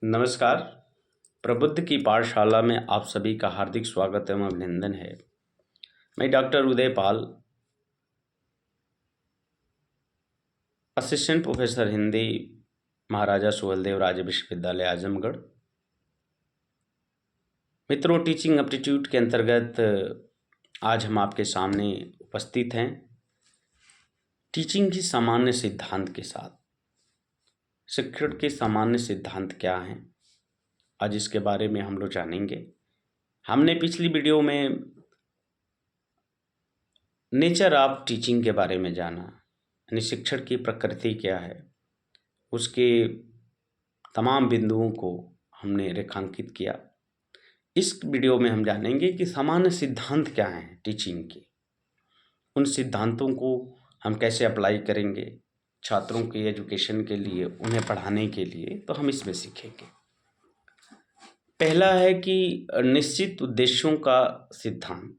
नमस्कार। प्रबुद्ध की पाठशाला में आप सभी का हार्दिक स्वागत एवं अभिनंदन है। मैं डॉक्टर उदय पाल, असिस्टेंट प्रोफेसर हिंदी, महाराजा सुहेलदेव राजे विश्वविद्यालय आजमगढ़। मित्रों, टीचिंग एप्टीट्यूड के अंतर्गत आज हम आपके सामने उपस्थित हैं टीचिंग की सामान्य सिद्धांत के साथ। शिक्षण के सामान्य सिद्धांत क्या हैं, आज इसके बारे में हम लोग जानेंगे। हमने पिछली वीडियो में नेचर ऑफ टीचिंग के बारे में जाना, यानी शिक्षण की प्रकृति क्या है, उसके तमाम बिंदुओं को हमने रेखांकित किया। इस वीडियो में हम जानेंगे कि सामान्य सिद्धांत क्या हैं टीचिंग के, उन सिद्धांतों को हम कैसे अप्लाई करेंगे छात्रों के एजुकेशन के लिए, उन्हें पढ़ाने के लिए, तो हम इसमें सीखेंगे। पहला है कि निश्चित उद्देश्यों का सिद्धांत,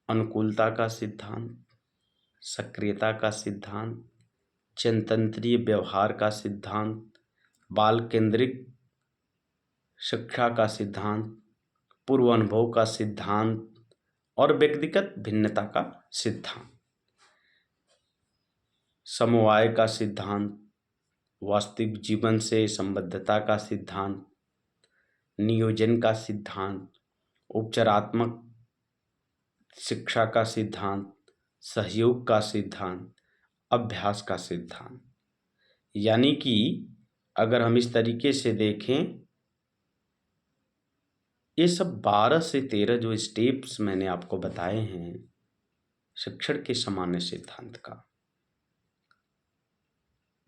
अनुकूलता का सिद्धांत, सक्रियता का सिद्धांत, जनतंत्रीय व्यवहार का सिद्धांत, बाल केंद्रित शिक्षा का सिद्धांत, पूर्व अनुभव का सिद्धांत और व्यक्तिगत भिन्नता का सिद्धांत, समवाय का सिद्धांत, वास्तविक जीवन से संबद्धता का सिद्धांत, नियोजन का सिद्धांत, उपचारात्मक शिक्षा का सिद्धांत, सहयोग का सिद्धांत, अभ्यास का सिद्धांत। यानी कि अगर हम इस तरीके से देखें, ये सब 12 से 13 जो स्टेप्स मैंने आपको बताए हैं शिक्षण के सामान्य सिद्धांत का।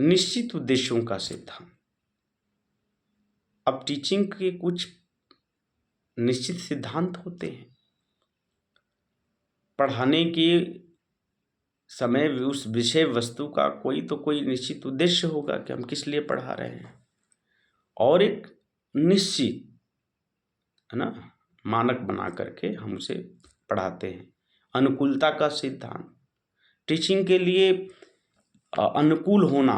निश्चित उद्देश्यों का सिद्धांत, अब टीचिंग के कुछ निश्चित सिद्धांत होते हैं। पढ़ाने के समय उस विषय वस्तु का कोई निश्चित उद्देश्य होगा कि हम किस लिए पढ़ा रहे हैं, और एक निश्चित है ना मानक बना करके हम उसे पढ़ाते हैं। अनुकूलता का सिद्धांत, टीचिंग के लिए अनुकूल होना,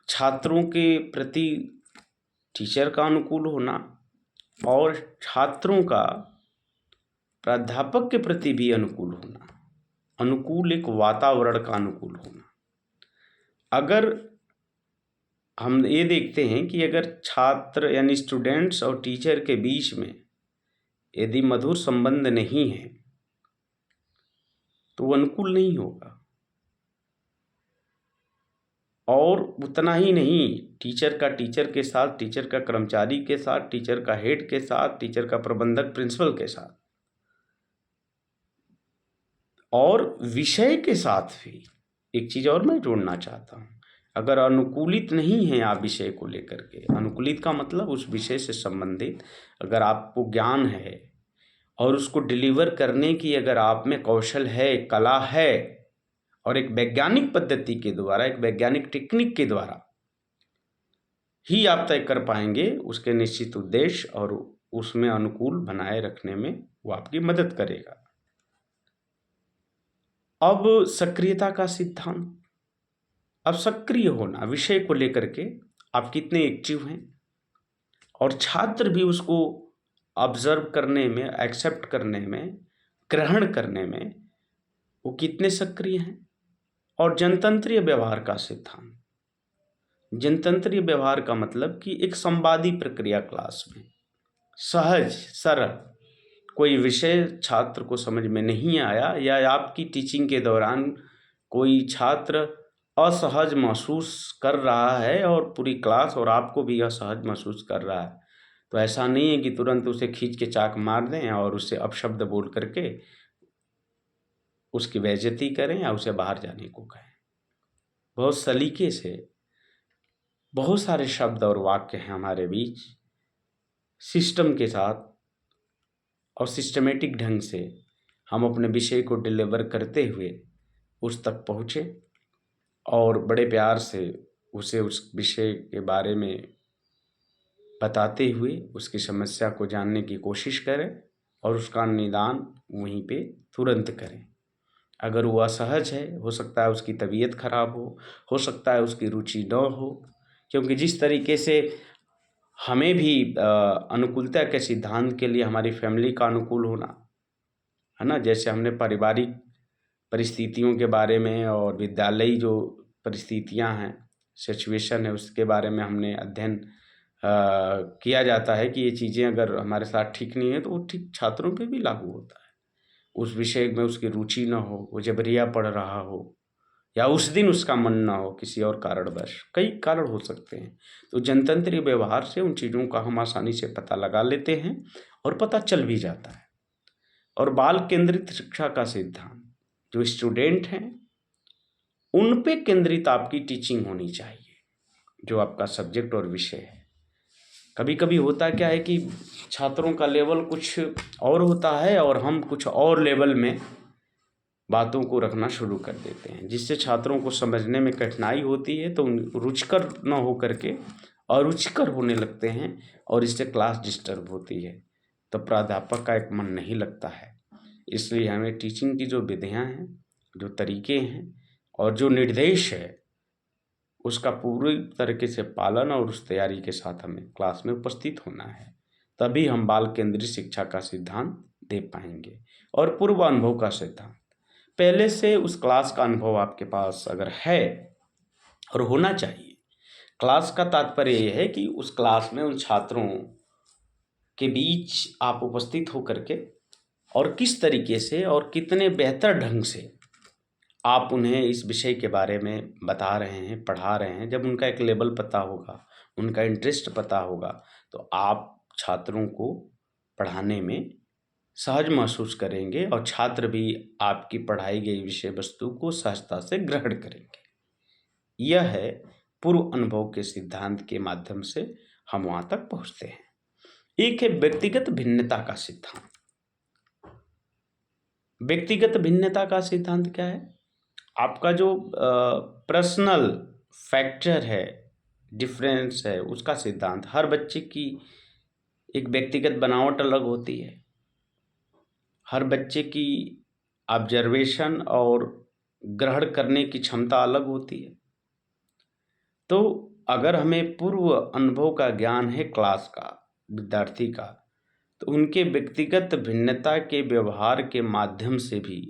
छात्रों के प्रति टीचर का अनुकूल होना और छात्रों का प्राध्यापक के प्रति भी अनुकूल होना, अनुकूल एक वातावरण का अनुकूल होना। अगर हम ये देखते हैं कि अगर छात्र यानी स्टूडेंट्स और टीचर के बीच में यदि मधुर संबंध नहीं है तो वो अनुकूल नहीं होगा। और उतना ही नहीं, टीचर का टीचर के साथ, टीचर का कर्मचारी के साथ, टीचर का हेड के साथ, टीचर का प्रबंधक प्रिंसिपल के साथ और विषय के साथ भी। एक चीज और मैं जोड़ना चाहता हूं, अगर अनुकूलित नहीं है आप विषय को लेकर के, अनुकूलित का मतलब उस विषय से संबंधित अगर आपको ज्ञान है और उसको डिलीवर करने की अगर आप में कौशल है, कला है, और एक वैज्ञानिक पद्धति के द्वारा, एक वैज्ञानिक टेक्निक के द्वारा ही आप तय कर पाएंगे उसके निश्चित उद्देश्य, और उसमें अनुकूल बनाए रखने में वो आपकी मदद करेगा। अब सक्रियता का सिद्धांत, अब सक्रिय होना विषय को लेकर के, आप कितने एक्टिव हैं और छात्र भी उसको ऑब्जर्व करने में, एक्सेप्ट करने में, ग्रहण करने में वो कितने सक्रिय हैं। और जनतंत्रीय व्यवहार का सिद्धांत, जनतंत्रीय व्यवहार का मतलब कि एक संवादी प्रक्रिया क्लास में, सहज सरल, कोई विषय छात्र को समझ में नहीं आया या आपकी टीचिंग के दौरान कोई छात्र असहज महसूस कर रहा है और पूरी क्लास और आपको भी असहज महसूस कर रहा है, तो ऐसा नहीं है कि तुरंत उसे खींच के चाक मार दें और उससे अपशब्द बोल करके उसकी बेइज्जती करें या उसे बाहर जाने को कहें। बहुत सलीके से बहुत सारे शब्द और वाक्य हैं हमारे बीच, सिस्टम के साथ और सिस्टमेटिक ढंग से हम अपने विषय को डिलीवर करते हुए उस तक पहुँचे और बड़े प्यार से उसे उस विषय के बारे में बताते हुए उसकी समस्या को जानने की कोशिश करें और उसका निदान वहीं पे तुरंत करें। अगर वो असहज है, हो सकता है उसकी तबीयत खराब हो सकता है उसकी रुचि न हो, क्योंकि जिस तरीके से हमें भी अनुकूलता के सिद्धांत के लिए हमारी फैमिली का अनुकूल होना, है ना। जैसे हमने पारिवारिक परिस्थितियों के बारे में और विद्यालयी जो परिस्थितियां हैं, सिचुएशन है, उसके बारे में हमने अध्ययन किया जाता है कि ये चीज़ें अगर हमारे साथ ठीक नहीं है तो वो ठीक छात्रों पे भी लागू होता है। उस विषय में उसकी रुचि ना हो, वो जबरिया पढ़ रहा हो, या उस दिन उसका मन ना हो किसी और कारणवश, कई कारण हो सकते हैं। तो जनतंत्र व्यवहार से उन चीज़ों का हम आसानी से पता लगा लेते हैं और पता चल भी जाता है। और बाल केंद्रित शिक्षा का सिद्धांत, जो स्टूडेंट हैं उन पे केंद्रित आपकी टीचिंग होनी चाहिए, जो आपका सब्जेक्ट और विषय है। कभी कभी होता क्या है कि छात्रों का लेवल कुछ और होता है और हम कुछ और लेवल में बातों को रखना शुरू कर देते हैं, जिससे छात्रों को समझने में कठिनाई होती है, तो उन रुचिकर न हो करके अरुचिकर होने लगते हैं और इससे क्लास डिस्टर्ब होती है, तो प्राध्यापक का एक मन नहीं लगता है। इसलिए हमें टीचिंग की जो विधियाँ हैं, जो तरीके हैं और जो निर्देश है, उसका पूरी तरीके से पालन और उस तैयारी के साथ हमें क्लास में उपस्थित होना है, तभी हम बाल केंद्रित शिक्षा का सिद्धांत दे पाएंगे। और पूर्व अनुभव का सिद्धांत, पहले से उस क्लास का अनुभव आपके पास अगर है, और होना चाहिए। क्लास का तात्पर्य यह है कि उस क्लास में उन छात्रों के बीच आप उपस्थित होकर के और किस तरीके से और कितने बेहतर ढंग से आप उन्हें इस विषय के बारे में बता रहे हैं, पढ़ा रहे हैं। जब उनका एक लेवल पता होगा, उनका इंटरेस्ट पता होगा, तो आप छात्रों को पढ़ाने में सहज महसूस करेंगे और छात्र भी आपकी पढ़ाई गई विषय वस्तु को सहजता से ग्रहण करेंगे। यह है पूर्व अनुभव के सिद्धांत के माध्यम से हम वहाँ तक पहुँचते हैं। एक है व्यक्तिगत भिन्नता का सिद्धांत। व्यक्तिगत भिन्नता का सिद्धांत क्या है? आपका जो पर्सनल फैक्टर है, डिफरेंस है, उसका सिद्धांत। हर बच्चे की एक व्यक्तिगत बनावट अलग होती है, हर बच्चे की ऑब्जर्वेशन और ग्रहण करने की क्षमता अलग होती है। तो अगर हमें पूर्व अनुभव का ज्ञान है क्लास का, विद्यार्थी का, तो उनके व्यक्तिगत भिन्नता के व्यवहार के माध्यम से भी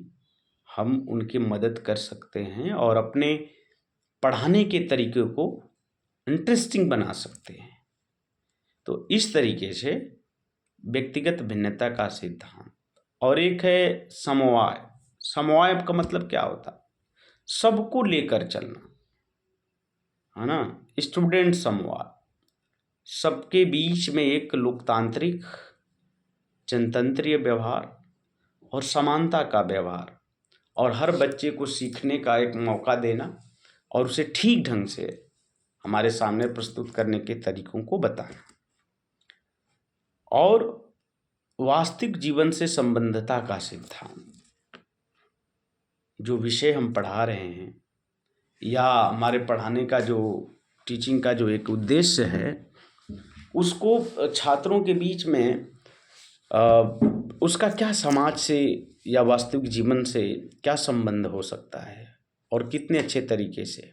हम उनकी मदद कर सकते हैं और अपने पढ़ाने के तरीके को इंटरेस्टिंग बना सकते हैं। तो इस तरीके से व्यक्तिगत भिन्नता का सिद्धांत। और एक है समवाय। समवाय का मतलब क्या होता है? सबको लेकर चलना, है ना। स्टूडेंट समवाय, सबके बीच में एक लोकतांत्रिक जनतंत्रीय व्यवहार और समानता का व्यवहार, और हर बच्चे को सीखने का एक मौका देना और उसे ठीक ढंग से हमारे सामने प्रस्तुत करने के तरीकों को बताना। और वास्तविक जीवन से संबद्धता का सिद्धांत, जो विषय हम पढ़ा रहे हैं या हमारे पढ़ाने का जो टीचिंग का जो एक उद्देश्य है, उसको छात्रों के बीच में उसका क्या समाज से या वास्तविक जीवन से क्या संबंध हो सकता है और कितने अच्छे तरीके से,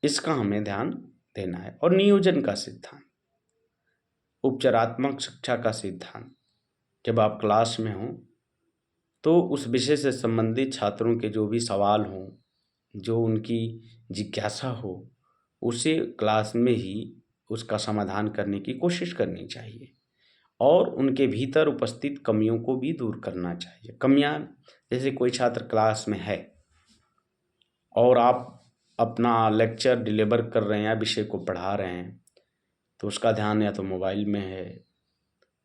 इसका हमें ध्यान देना है। और नियोजन का सिद्धांत, उपचारात्मक शिक्षा का सिद्धांत। जब आप क्लास में हों तो उस विषय से संबंधित छात्रों के जो भी सवाल हों, जो उनकी जिज्ञासा हो, उसे क्लास में ही उसका समाधान करने की कोशिश करनी चाहिए और उनके भीतर उपस्थित कमियों को भी दूर करना चाहिए। कमियां, जैसे कोई छात्र क्लास में है और आप अपना लेक्चर डिलीवर कर रहे हैं या विषय को पढ़ा रहे हैं, तो उसका ध्यान या तो मोबाइल में है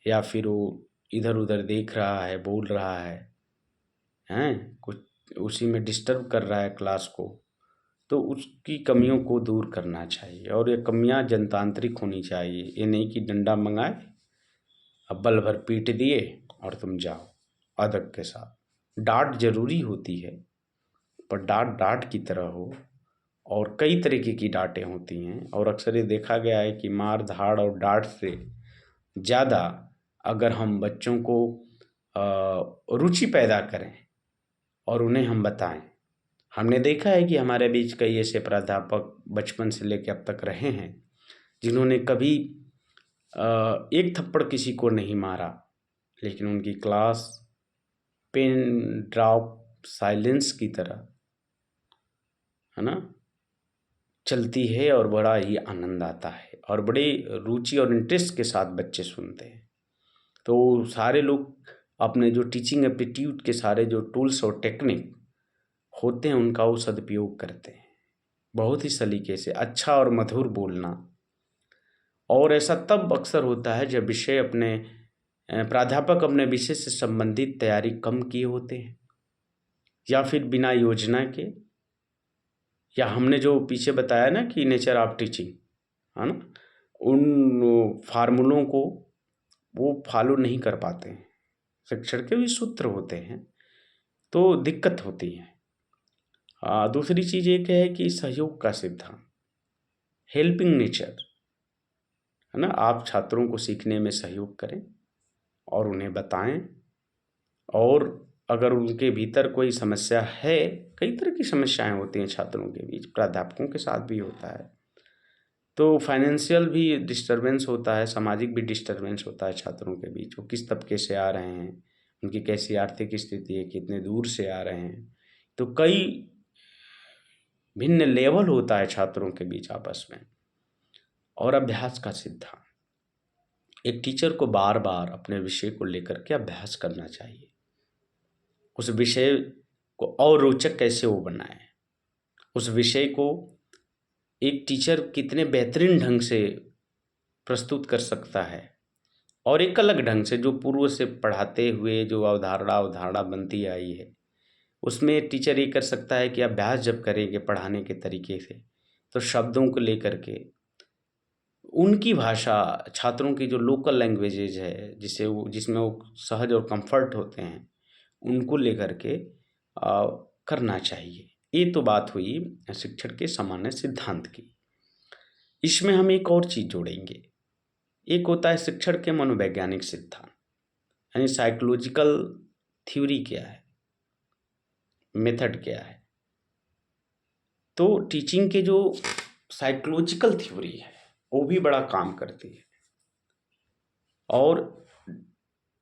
या फिर वो इधर उधर देख रहा है, बोल रहा है कुछ उसी में डिस्टर्ब कर रहा है क्लास को, तो उसकी कमियों को दूर करना चाहिए। और ये कमियां जनतांत्रिक होनी चाहिए। ये नहीं कि डंडा मंगाए, अब बल भर पीट दिए और तुम जाओ अदब के साथ। डांट जरूरी होती है, पर डांट डांट की तरह हो। और कई तरीके की डांटें होती हैं और अक्सर ये देखा गया है कि मार धाड़ और डांट से ज़्यादा अगर हम बच्चों को रुचि पैदा करें और उन्हें हम बताएं। हमने देखा है कि हमारे बीच कई ऐसे प्राध्यापक बचपन से लेकर अब तक रहे हैं जिन्होंने कभी एक थप्पड़ किसी को नहीं मारा, लेकिन उनकी क्लास पेन ड्रॉप साइलेंस की तरह, है ना, चलती है और बड़ा ही आनंद आता है और बड़े रुचि और इंटरेस्ट के साथ बच्चे सुनते हैं। तो सारे लोग अपने जो टीचिंग एप्टीट्यूड के सारे जो टूल्स और टेक्निक होते हैं उनका वो सदुपयोग करते हैं, बहुत ही सलीके से अच्छा और मधुर बोलना। और ऐसा तब अक्सर होता है जब विषय अपने प्राध्यापक अपने विषय से संबंधित तैयारी कम किए होते हैं, या फिर बिना योजना के, या हमने जो पीछे बताया ना कि नेचर ऑफ टीचिंग, है ना, उन फार्मूलों को वो फॉलो नहीं कर पाते हैं। शिक्षण के भी सूत्र होते हैं, तो दिक्कत होती है। दूसरी चीज़ एक है कि सहयोग का सिद्धांत, हेल्पिंग नेचर, है ना, आप छात्रों को सीखने में सहयोग करें और उन्हें बताएं, और अगर उनके भीतर कोई समस्या है, कई तरह की समस्याएं होती हैं छात्रों के बीच, प्राध्यापकों के साथ भी होता है, तो फाइनेंशियल भी डिस्टरबेंस होता है, सामाजिक भी डिस्टरबेंस होता है छात्रों के बीच, वो किस तबके से आ रहे हैं, उनकी कैसी आर्थिक स्थिति है, कितने दूर से आ रहे हैं, तो कई भिन्न लेवल होता है छात्रों के बीच आपस में। और अभ्यास का सिद्धांत, एक टीचर को बार बार अपने विषय को लेकर के अभ्यास करना चाहिए, उस विषय को और रोचक कैसे वो बनाए, उस विषय को एक टीचर कितने बेहतरीन ढंग से प्रस्तुत कर सकता है, और एक अलग ढंग से जो पूर्व से पढ़ाते हुए जो अवधारणा बनती आई है, उसमें टीचर ये कर सकता है कि अभ्यास जब करेंगे पढ़ाने के तरीके से, तो शब्दों को लेकर के उनकी भाषा, छात्रों की जो लोकल लैंग्वेजेज है जिसमें वो सहज और कंफर्ट होते हैं, उनको लेकर के करना चाहिए। ये तो बात हुई शिक्षण के सामान्य सिद्धांत की। इसमें हम एक और चीज़ जोड़ेंगे, एक होता है शिक्षण के मनोवैज्ञानिक सिद्धांत, यानी साइकोलॉजिकल थ्योरी क्या है, मेथड क्या है। तो टीचिंग के जो साइकोलॉजिकल थ्योरी है वो भी बड़ा काम करती है, और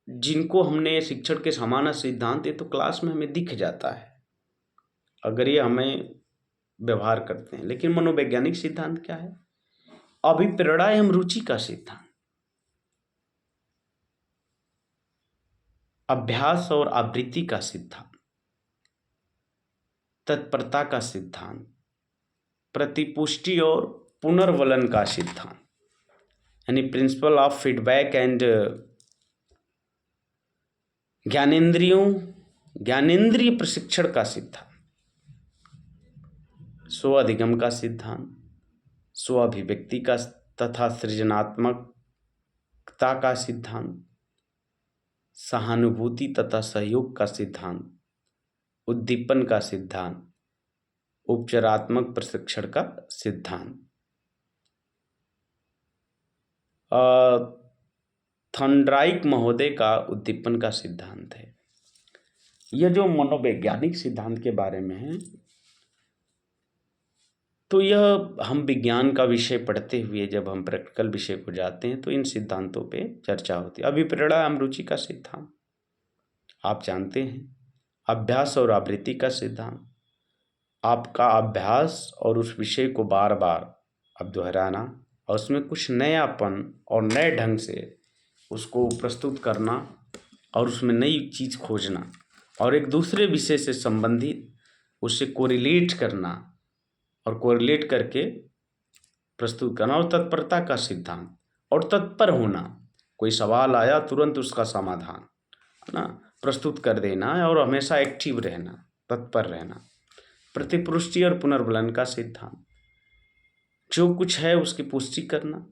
जिनको हमने शिक्षण के सामान्य सिद्धांत, ये तो क्लास में हमें दिख जाता है अगर ये हमें व्यवहार करते हैं। लेकिन मनोवैज्ञानिक सिद्धांत क्या है? अभिप्रेरणा एवं रुचि का सिद्धांत, अभ्यास और आवृत्ति का सिद्धांत, तत्परता का सिद्धांत, प्रतिपुष्टि और पुनर्वलन का सिद्धांत, यानी प्रिंसिपल ऑफ फीडबैक एंड ज्ञानेंद्रिय प्रशिक्षण का सिद्धांत, स्व अधिगम का सिद्धांत, स्व अभिव्यक्ति का तथा सृजनात्मकता का सिद्धांत, सहानुभूति तथा सहयोग का सिद्धांत, उद्दीपन का सिद्धांत, उपचारात्मक प्रशिक्षण का सिद्धांत। थॉर्नडाइक महोदय का उद्दीपन का सिद्धांत है। यह जो मनोवैज्ञानिक सिद्धांत के बारे में है, तो यह हम विज्ञान का विषय पढ़ते हुए जब हम प्रैक्टिकल विषय को जाते हैं तो इन सिद्धांतों पे चर्चा होती है। अभिप्रेरणा एवं रुचि का सिद्धांत आप जानते हैं, अभ्यास और आवृत्ति का सिद्धांत, आपका अभ्यास और उस विषय को बार बार अब दोहराना और उसमें कुछ नयापन और नए ढंग से उसको प्रस्तुत करना और उसमें नई चीज़ खोजना और एक दूसरे विषय से संबंधित उससे कोरिलेट करना और कोरिलेट करके प्रस्तुत करना, और तत्परता का सिद्धांत और तत्पर होना, कोई सवाल आया तुरंत उसका समाधान, है ना, प्रस्तुत कर देना और हमेशा एक्टिव रहना, तत्पर रहना। प्रतिपुष्टि और पुनर्वलन का सिद्धांत, जो कुछ है उसकी पुष्टि करना,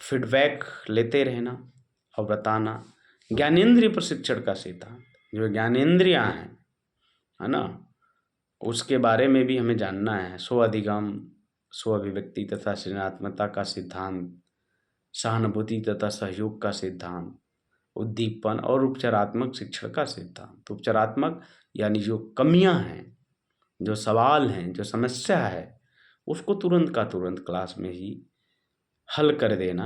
फीडबैक लेते रहना और बताना। ज्ञानेंद्रिय प्रशिक्षण का सिद्धांत, जो ज्ञानेंद्रियां हैं, है ना, उसके बारे में भी हमें जानना है। स्व अधिगम, स्व अभिव्यक्ति तथा सृजनात्मकता का सिद्धांत, सहानुभूति तथा सहयोग का सिद्धांत, उद्दीपन और उपचारात्मक शिक्षण का सिद्धांत। उपचारात्मक यानी जो कमियां हैं, जो सवाल हैं, जो समस्या है, उसको तुरंत का तुरंत क्लास में ही हल कर देना,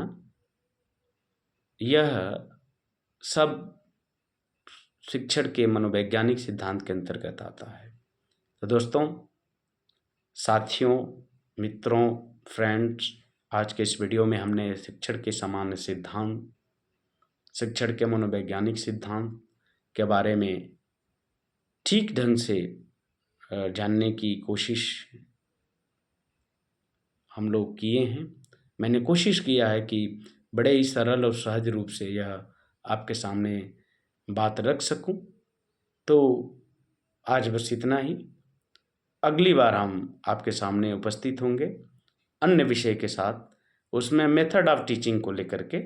यह सब शिक्षण के मनोवैज्ञानिक सिद्धांत के अंतर्गत आता है। तो दोस्तों, साथियों, मित्रों, फ्रेंड्स, आज के इस वीडियो में हमने शिक्षण के सामान्य सिद्धांत, शिक्षण के मनोवैज्ञानिक सिद्धांत के बारे में ठीक ढंग से जानने की कोशिश हम लोग किए हैं। मैंने कोशिश किया है कि बड़े ही सरल और सहज रूप से यह आपके सामने बात रख सकूं। तो आज बस इतना ही। अगली बार हम आपके सामने उपस्थित होंगे अन्य विषय के साथ, उसमें मेथड ऑफ टीचिंग को लेकर के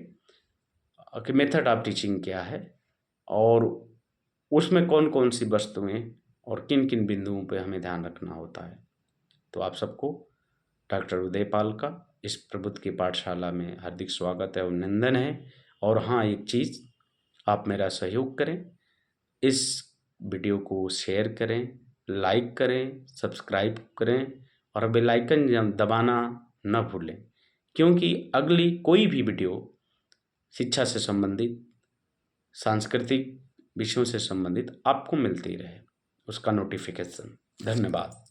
कि मेथड ऑफ टीचिंग क्या है और उसमें कौन कौन सी वस्तुएं और किन किन बिंदुओं पे हमें ध्यान रखना होता है। तो आप सबको डॉक्टर उदयपाल का इस प्रबुद्ध की पाठशाला में हार्दिक स्वागत है, अभिनंदन है। और हाँ, एक चीज़, आप मेरा सहयोग करें, इस वीडियो को शेयर करें, लाइक करें, सब्सक्राइब करें और बेल आइकन दबाना न भूलें, क्योंकि अगली कोई भी वीडियो शिक्षा से संबंधित, सांस्कृतिक विषयों से संबंधित आपको मिलती रहे, उसका नोटिफिकेशन। धन्यवाद।